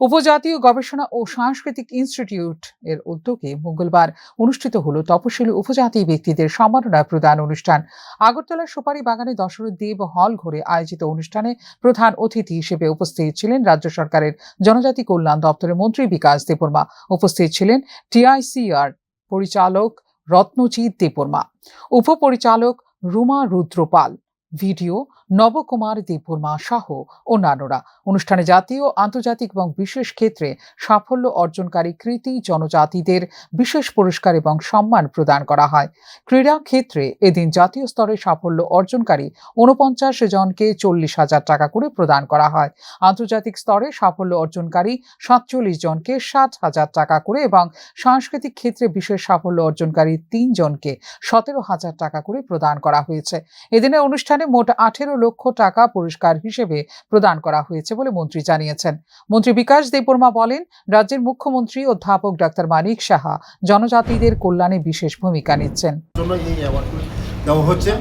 উপজাতীয় গবেষণা ও সাংস্কৃতিক ইনস্টিটিউট এর উদ্যোগে মঙ্গলবার অনুষ্ঠিত হল তপশিলি উপজাতি ব্যক্তিদের সম্মাননা প্রদান অনুষ্ঠান। আগরতলার সুপারি বাগানে দশরথ দেব হল ঘরে আয়োজিত অনুষ্ঠানে প্রধান অতিথি হিসেবে উপস্থিত ছিলেন রাজ্য সরকারের জনজাতি কল্যাণ দপ্তরের মন্ত্রী বিকাশ দেববর্মা। উপস্থিত ছিলেন টিআইসিআর পরিচালক রত্নজিৎ দেববর্মা, উপপরিচালক রুমা রুদ্রপাল, ভিডিও নবকুমার দেববর্মা সহ অন্যান্যরা। অনুষ্ঠানে জাতীয়, আন্তর্জাতিক এবং বিশেষ ক্ষেত্রে সাফল্য অর্জনকারী কৃতি জনজাতিদের বিশেষ পুরস্কার এবং সম্মান প্রদান করা হয়। ক্রীড়া ক্ষেত্রে এদিন জাতীয় স্তরে সাফল্য অর্জনকারী ৪৯ জনকে ৪০,০০০ টাকা করে প্রদান করা হয়। আন্তর্জাতিক স্তরে সাফল্য অর্জনকারী ৪৭ জনকে ৬০,০০০ টাকা করে এবং সাংস্কৃতিক ক্ষেত্রে বিশেষ সাফল্য অর্জনকারী ৩ জনকে ১৭,০০০ টাকা করে প্রদান করা হয়েছে। এদিনের অনুষ্ঠানে মোট ১৮ লক্ষ টাকা পুরস্কার হিসেবে প্রদান করা হয়েছে বলে মন্ত্রী জানিয়েছেন। মন্ত্রী বিকাশ দেববর্মা বলেন, রাজ্যের মুখ্যমন্ত্রী অধ্যাপক ডাক্তার মানিক সাহা জনজাতিদের কল্যাণে বিশেষ ভূমিকা নিচ্ছেন। এই অ্যাওয়ার্ডগুলো দেওয়া হচ্ছে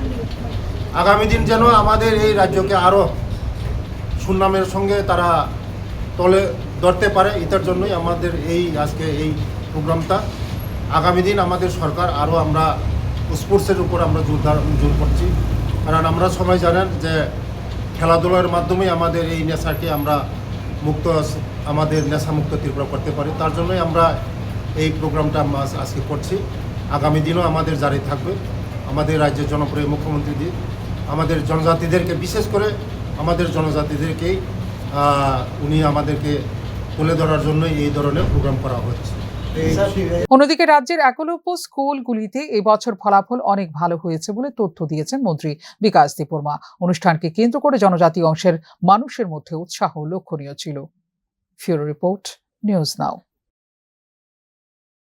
আগামী দিন যেন আমাদের এই রাজ্যকে আরো সুনামের সঙ্গে তারা তলে ধরতে পারে, এটার জন্যই আমাদের আজকে এই প্রোগ্রামটা। আগামী দিন আমাদের সরকার আরও আমরা স্পোর্টসের উপর আমরা জোর করছি, কারণ আমরা সবাই জানেন যে খেলাধুলার মাধ্যমে আমাদের এই নেশাকে আমরা আমাদের নেশামুক্ত ত্রিপুরা করতে পারি। তার জন্যই আমরা এই প্রোগ্রামটা আজকে করছি। আগামী দিনও আমাদের জারি থাকবে। আমাদের রাজ্যের জনপ্রিয় মুখ্যমন্ত্রী আমাদের জনজাতিদেরকে, বিশেষ করে আমাদের জনজাতিদেরকেই উনি আমাদেরকে তুলে ধরার জন্যই এই ধরনের প্রোগ্রাম করা হচ্ছে। অন্যদিকে রাজ্যের একলব্য স্কুলগুলিতে এবছর ফলাফল অনেক ভালো হয়েছে বলে তথ্য দিয়েছেন মন্ত্রী বিকাশ দেববর্মা। অনুষ্ঠানকে কেন্দ্র করে জনজাতি অংশের মানুষের মধ্যে উৎসাহ লক্ষণীয় ছিল। ফিউরো রিপোর্ট, নিউজ নাও।